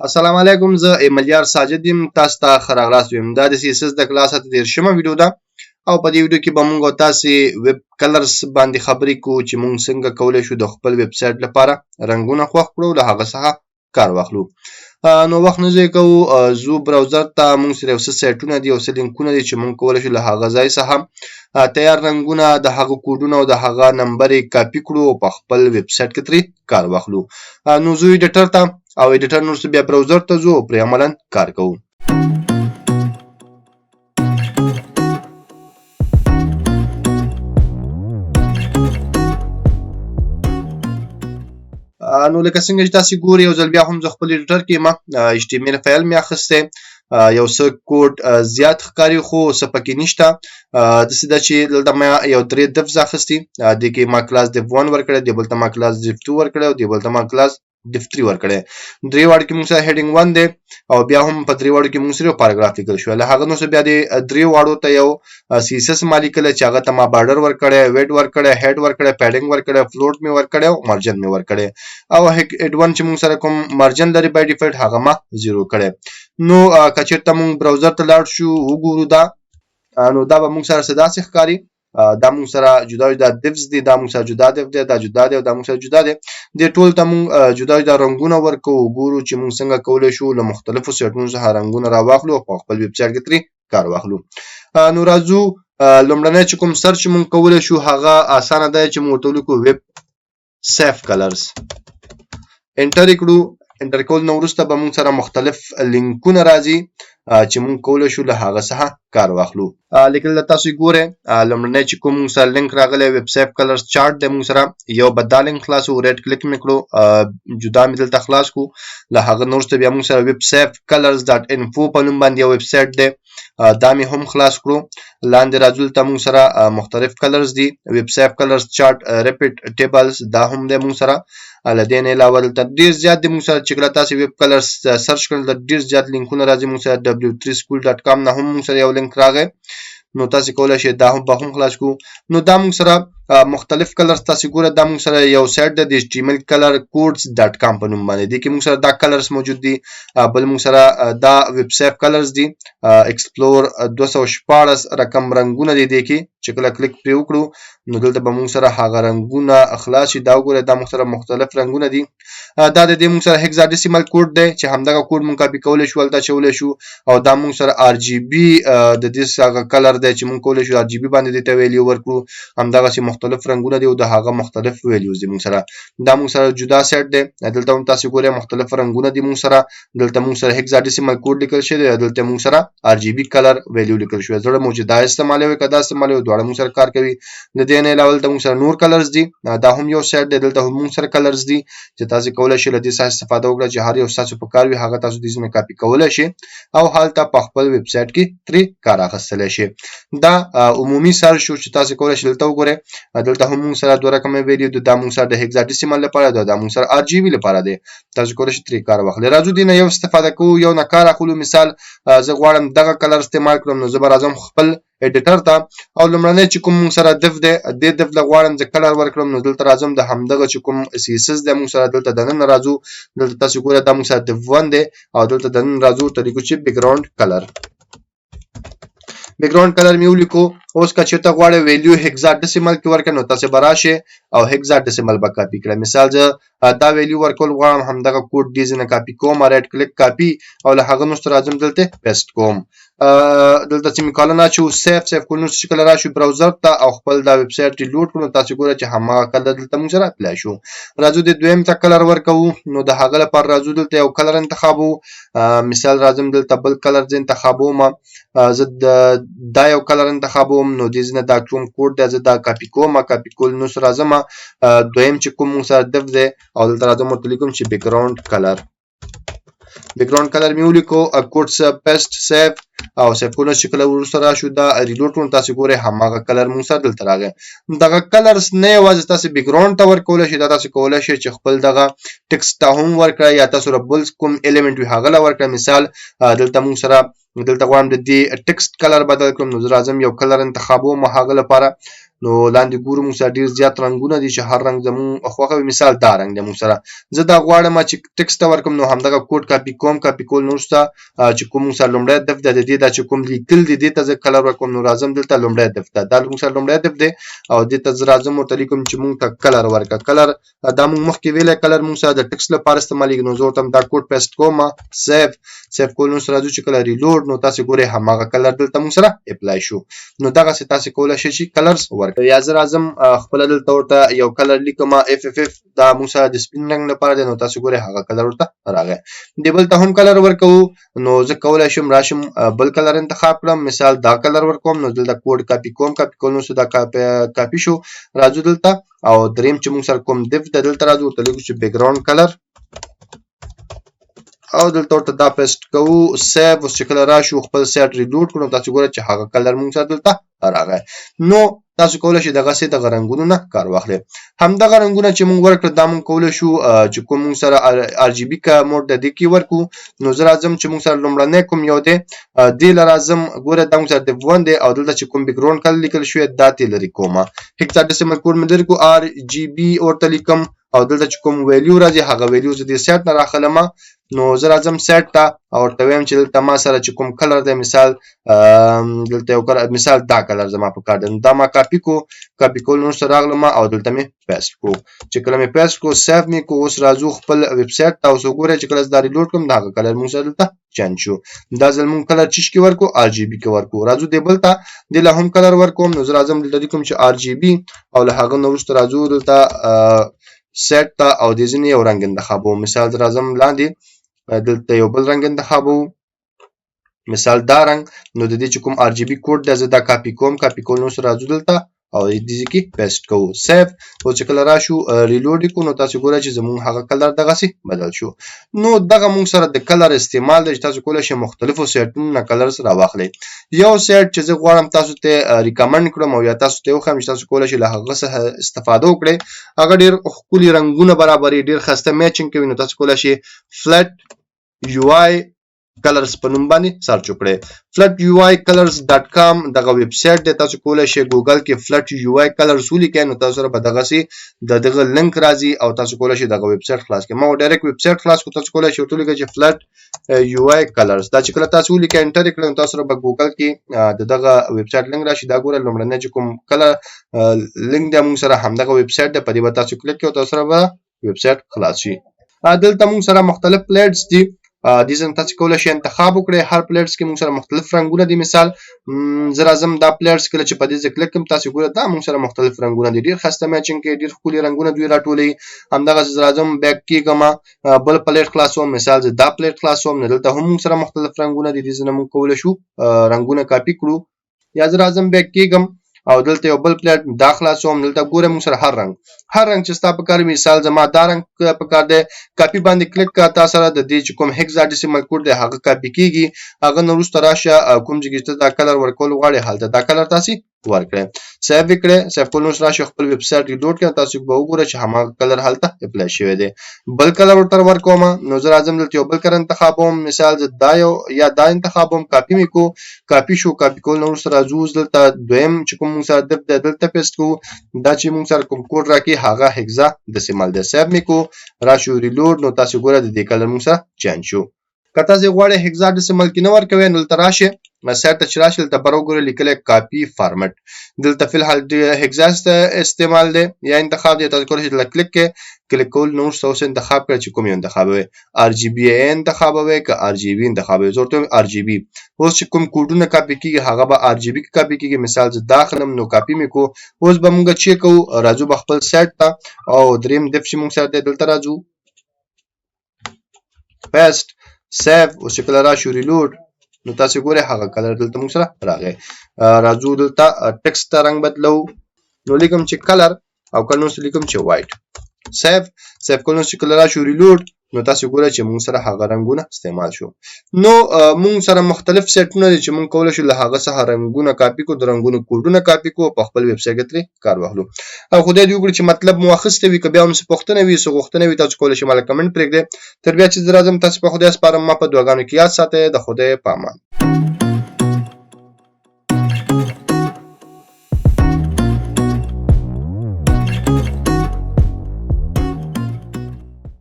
السلام علیکم، زه ایملیار ساجد یم. تاسو ته ښه راغلاست وایم. دا د CSS د کلاس 13مه ویډیو ده او په دې ویډیو کې به موږ او تاسې ویب کلرز باندې خبرې کوو چې موږ څنګه کولی شو د خپل ویب سایټ لپاره رنګونه خوښ کړو، له هغه څخه کار واخلو. نو وخت نه ضایع کوو، ځو براوزر ته. موږ سره یو څه سایټونه دي، یو څه لینکونه دي چې موږ کولی شو له هغه ځای څخه تیار رنګونه، د هغه کوډونه او د هغه نمبر یې کاپي کړو او په خپل ویب سایټ کې ترې کار واخلو. نو ځو ایډیټر ته او ایډیټر نه وروسته بیا براوزر ته ځو او پرې عملاً کار کوو. نو لکه څنګه چې تاسې ګورئ، یو ځل بیا هم زه خپل ایډیټر کې یم. HTML فایل مې اخیستی، یو څه کوډ زیات ښکاري خو څه پکې نشته. داسې ده چې دلته ما یو 3 divs اخیستي، دې کې ما کلاس div1 ورکړی، دې بل ته ما کلاس div2 ورکړی او دې بل ته ما کلاس div3 ورکړی. درې واړو کې موږ سره heading 1 دی او بیا هم په درې واړو کې موږ سره یو پاراګراف لیکل شوی. له هغه نه بیا دې درې واړو ته یو CSS ما لیکلی چې هغه ته ما بارډر ورکړی، ویډ ورکړی، هیډ ورکړی، پیډینګ ورکړی، فلوټ مې ورکړی او مارجن مې ورکړی او head 1 چې موږ سره کوم مارجن لري بای ډیفالت هغه ما 0 کړی. نو که چېرته موږ براوزر ته لاړ شو وګورو دا، نو دا به موږ سره څه داسې ښکاري. دا موږ سره جدا جدا divs دي، دا موږ سره جدا div دی، دا جدا دی او دا موږ سره جدا دی. دې ټول ته موږ جدا جدا رنګونه ورکوو، وګورو چې موږ څنګه کولی شو له مختلفو سایټونو څخه رنګونه راواخلو او په خپل ویب سایټ کې ترې کار واخلو. نو راځو، لومړنی چې کوم سرچ موږ کولی شو هغه اسانه دی چې موږ ورته ولیکو ویب سیف کلرز. انټر یې کړو. انټر کول نه وروسته به موږ سره مختلف لینکونه راځي چې موږ کولی شو له هغه څخه کار واخلو. لیکن دلته تاسو ګورئ، لومړنی چې کوم موږ سره لینک راغلی ویب سیف کلرز چارټ دی، موږ سره یو به دا لینک خلاص و، ریډ کلیک مې کړو، جدا مې دلته خلاص کړو. له هغه نه وروسته بیا موږ سره ویب سیف کلرز ډاټ انفو په نوم باندې یو ویب سایټ دی، دا مې هم خلاص کړو. لاندې راځو، دلته موږ سره مختلف کلرز دي، ویب سیف کلرز چارټ ریپیټ ټیبلز دا هم دی موږ سره. له دې نه علاوه دلته ډېر زیات دي موږ سره، چې کله تاسې ویب کلرز سرچ کړل ډېر زیات لینکونه راځي. موږ سره w3school.com نه هم موږ سره یو لینک راغی، نو تاسې کولی شئ دا هم به هم خلاص کړو. نو دا موږ سره مختلف کلرز تاسې ګوره، دا موږ سره یو سایټ دی د HTML color codes.com په نوم باندې، دې کې موږ سره دا کلرز موجود دي. بل موږ سره دا ویب سیف کلرز دي، ایکسپلور 214 رقم رنګونه دي دې کې، چې کله کلیک پرې وکړو نو دلته به موږ سره هغه رنګونه خلاص شي. دا وګورئ، دا موږ سره مختلف رنګونه دي. دا د دې موږ سره هیکزاډیسیمل کوډ دی چې همدغه کوډ موږ کاپي کولی شو، هلته اچولی شو. او دا موږ سره RGB د دې هغه کلر دی چې موږ کولی شو RGB باندې دې ته ویلیو ورکړو. همدغسې مختلف رنګونه دي او د هغه مختلف ویلیوز دي موږ سره. دا موږ سره جدا سیټ دی، دلته هم تاسې ګورئ مختلف رنګونه دي موږ سره. دلته موږ سره هیکزاډیسیمل کوډ لیکل شوی دی، دلته موږ سره RGB کلر ویلیو لیکل شوی. زړه مو چې دا استعمالوي که دا استعمالوي، دواړه موږ سره کار کوي. د دې نه علاوه دلته موږ سره نور کلرز دي، دا هم یو سیټ دی، دلته هم موږ سره کلرز دي چې تاسې کولی شئ له دې څخه استفاده وکړئ چې هر یو ستاسو په کار وي هغه تاسو دې ځینې کاپي کولی شئ او هلته په خپل ویب سایټ کې ترې کار اخیستلی شئ. دا عمومي سرچ شو چې تاسې کولی شئ دلته وګورئ. دلته هم موږ سره 2 رقمه ویلیو دی، دا موږ سره د هیکزاډیسیمل لپاره دی، دا موږ سره RGB لپاره دی. تاسو کولی شئ ترې کار واخلئ. راځو دې نه یو استفاده کوو، یو نه کار اخلو. مثال زه غواړم دغه کلر استعمال کړم، نو زه به راځم خپل ایډیټر ته او لومړنی چې کوم موږ سره div دی، دې div له غواړم زه کلر ورکړم، نو دلته راځم د همدغه چې کوم CSS دی موږ سره دلته دننه راځو. دلته تاسې ګوره دا موږ سره div1 دی او دلته دننه راځو ته لیکو چې بیکګراوند کلر. بیکګراوند کلر مې ولیکو. اوس که چېرته غواړئ ویلیو هیکزاډیسیمل کې ورکړئ، نو تاسې به راشئ او هیکزاډیسیمل به کاپي کړئ. مثال زه دا ویلیو ورکول غواړم، همدغه کوډ دې ځینې کاپي کوم، رایټ کلیک کاپي او له هغه وروسته راځم دلته پیسټ کوم. دلته سیمیکالن اچوو، سیف کول. نو چې کله راشو براوزر ته او خپل دا ویب سایټ ریلوډ کړو، تاسې ګوره چې هماغه کلر دلته موږ سره اپلای شو. راځو د دویم ته کلر ورکوو، نو د هغه لپاره راځو دلته یو کلر انتخابوو. مثال راځم دلته بل کلر زه انتخابوم، زه دا یو کلر انتخابوم، نو دې ځینې دا کوم کوډ دی زه دا کاپي کوم. کاپي کول نو راځم دویم چې کوم موږ سره div دی او دلته راځم ورته لیکم چې بیکګراوند کلر. بیکګراوند کلر مې ولیکو، کوډ پیسټ سیف او سیف کول. چې کله وروسته راشو دا ریلوډ کړو، تاسې ګورئ هماغه کلر موږ سره دلته راغی. دغه کلرز نه یوازې تاسې بیکګراوند ته ورکولی شئ، دا تاسې کولی شئ چې خپل دغه ټکسټ ته هم ورکړئ یا تاسو سره بل کوم ایلیمنټ وي هغه له ورکړئ. مثال دلته موږ سره دلته غواړم د دې ټکسټ کلر بدل کړم، نو زه راځم یو کلر انتخابوم هغه لپاره. نو لاندې ګورو موږ سره ډیر زیات رنگونه دي چې هر رنگ زموږ خوښه وي. مثال دا رنگ دی موږ سره، زه دا غواړم چې ټیکسټ ته ورکم، نو همدغه کوډ کاپی کوم. کاپی کول نو شته چې کوم موږ سره لومړی هدف د دې دا چې کوم لیکل دي دې ته زه کلر ورکوم، نو راځم دلته لومړی هدف ته، دا موږ سره لومړی هدف دی او دې ته زه راځم ورته لیکم چې موږ ته کلر ورکړه. کلر دا موږ مخکې ویلې کلر موږ سره د ټیکسټ لپاره استعمالېږي، نو زه ورته دا کوډ پیسټ کوم. سیف کول نو سره راځو چې کله ریلوډ، نو تاسو ګورئ هماغه کلر دلته موږ سره اپلای شو. نو دغه څه تاسو کولای شئ چې کلرز ورکړئ. یا زه راځم خپل دلته ورته یو کلر لیکم FFF، دا موږ سره د سپین رنګ لپاره دی، نو تاسو ګورئ هغه کلر ورته راغی. دی بل ته هم کلر ورکوو، نو زه کولای شم راشم بل کلر انتخاب کړم، مثال دا کلر ورکوم، نو دلته کوډ کاپی کوم. کاپی کول نو څه دا کاپی شو. راځو دلته او دریم چې موږ سره کوم دیف د دلته راځو ورته لیکو چې بیک ګراوند کلر او دلته ورته دا پیسټ کوو. سیو. اوس چې کله راشو خپل سایت ریلوډ کړو، تاسو ګورئ چې هغه کلر موږ سره دلته راغی. نو تاسو کولای شئ دغه څه د رنگونو نه کار واخلئ. همدغه رنگونه چې موږ ورکړل دا موږ کولای شو چې کوم موږ سره RGB کا موډ د دې کې ورکو. نو زه راځم چې موږ سره لومړنی کوم یو دی دې لازم ګوره دا موږ سره د 1 دی او دلته چې کوم بیک ګراوند کلر لیکل شوی دا تی لري کومه هکساډیسیمل کوډ مې لري کو RGB ورته لیکم او دلته چې کوم ویلیو راځي هغه ویلیو زه د سیټ نه راخلم. نو زه راځم سیټ ته او ورته وایم چې دلته ما سره چې کوم کلر دی، مثال دلته یو مثال دا کلر زما په کار دی، دا ما کاپی کو. کاپی کول نو سره راغلم او دلته مې پیسټ کو. چې کله مې پیسټ کو سیو مې کو. اوس راځو خپل ویب سایټ ته او وګورئ چې کله دا ریلوډ کوم دا کلر موږ سره دلته چینج شو. دا ځل موږ کلر چش کې ورکو RGB کې ورکو. راځو دی بل ته د له هم کلر ورکوم، نو زه راځم دلته کوم چې RGB او له هغه نو وروسته راځو دلته سیټ ته او د ځینې یو رنګ انتخابو. مثال راځم لاندې دلته یو بل رنګ انتخابو، مثال دا رنګ. نو د دې چې کوم RGB کوډ دی زه دا کاپی کوم. کاپی کول نو سره راځو دلته او دې کې پیسټ کوو. سیو. او چې کله راشو ریلوډ کو، نو تاسو ګورئ چې زموږ هغه کلر دغه سي بدل شو. نو دغه موږ سره د کلر استعمال د تاسو کولای شئ مختلفو سیټونو نه کلر سره واخلئ. یو سیټ چې زه غواړم تاسو ته ریکمند کړم او یا تاسو ته وښیم چې تاسو کولای شئ له هغه څخه استفاده وکړئ، هغه ډیر ښکلي رنگونه برابرې ډیر خسته میچینګ کوي. نو تاسو کولای شئ فلټ UI کلرز په نوم باندې سرچ وکړئ. flutUIcolors.com دغه ویب سټ دی. تاسو کولای شئ ګوګل کې flutUIcolors ولیکئ، نو تاسو سره به دغه سي دغه لینک راځي او تاسو کولای شئ دغه ویب سټ خلاص کړئ. ما ډایرکټ ویب سټ خلاص کو. تاسو کولای شئ ورته ولیکئ چې flutUIcolors. دا چې کله تاسو ولیکئ انټر کړئ، نو تاسو سره به ګوګل کې دغه ویب سټ لینک راشي. دا ګوره لومړنی چې کوم کله لینک دی موږ سره همدغه ویب سټ دی، په دې به تاسو کلیک کړئ او تاسو سره به ویب سټ خلاص شي. دلته موږ سره مختلف پلیټس دي. دې څنګه تاسو کولای شئ انتخاب وکړئ. هر پلیټس کې موږ سره مختلف رنگونه دي. مثال زه راځم دا پلیټس کله چې په دې کلیک کوم تاسو ګورئ دا موږ سره مختلف رنگونه دي. ډیر خسته میچینګ کې ډیر ښکلي رنگونه دوی راټولوي. همدغه زه راځم بیک کېږم بل پلیټ خلاصوم، مثال زه دا پلیټ خلاصوم، نو دلته هم موږ سره مختلف رنگونه دي. دې څنګه موږ کولای شو رنگونه کاپی کړو. یا زه راځم بیک کېږم او دلته یو بل پلیټ دا خلاصوم، دلته ګورم موږ سره هر رنگ چې ستا په کار، مثال زما دا رنگ په کار دی. کاپی باندې کلیک کړه، تاسو سره د دې چې کوم هکساډیسیمل کوډ دی هغه کاپی کیږي. هغه نو وروسته راشه کوم ځای کې دا کلر ورکول غواړئ هلته دا کلر تاسو ورکړئ. سیو وکړئ. سیو کول نو راشه خپل ویب سټ ریلوډ کړئ، تاسو به وګورئ چې هماغه کلر هلته اپلای شوی دی. بل کلر ورته ورکوم، نو زه راځم دلته یو بل کلر انتخابوم، مثال زه دا یو یا دا انتخابوم. کاپی مې کو. کاپی شو. کاپی کول نو راځو دلته دویم چې کوم موږ سره دلته پیسټ کوو. دا چې موږ سره کوم کوډ راکې هغه هکساډیسیمل دی. سیو مې کو. راشو ریلوډ، نو تاسو ګورئ د دې کلر موږ سره چینج شو. که تاسو غواړئ هکساډیسیمل کې نه ورکوئ، نو دلته راشئ سیټ ته چې راشئ دلته بر وګورئ لیکلی کاپی فارمټ. دلته فی الحال هکسا استعمال دی یا انتخاب دی. تاسو کولای شئ دلته کلیک کړئ. کلیک کول نو اوس انتخاب کړئ چې کوم یو انتخابوئ. RGB انتخابوئ که RGB انتخابوئ. زه ورته RGB. اوس چې کوم کوډونه کاپی کیږي هغه به RGB کې کاپی کیږي. مثال زه داخلم نو کاپی مې کو. اوس به موږ چیک کوو. راځو به خپل سیټ ته او دریم دف چې موږ سره دی دلته راځو پیسټ سیو. اوس چې کله راشو ریلوډ، نو تاسو ګورئ هغه کلر دلته موږ سره راغی. راځو دلته ټیکسټ ته رنگ بدلو، نو لیکم چې کلر او کله نو لیکم چې وایټ. سیو کول نو چې کله راشو ریلوډ، نو تاسو ګورئ چې موږ سره هغه رنگونه استعمال شو. نو موږ سره مختلف سیټونه دي چې موږ کولای شو له هغه څخه رنگونه کاپی کو، د رنگونو کوډونه کاپی کو، په خپل ویب سایټ کې کار واخلو. او خدای دې وکړي چې مطلب مو اخیسته وي. که بیا هم څه پوښتنه وي څه غوښتنه وي تاسو کولای شئ ماته کمنټ پرېږدئ. تر بیا چې زه راځم تاسو په خدای سپارم. ما په دعاګانو کې یاد ساتئ. د خدای په امان.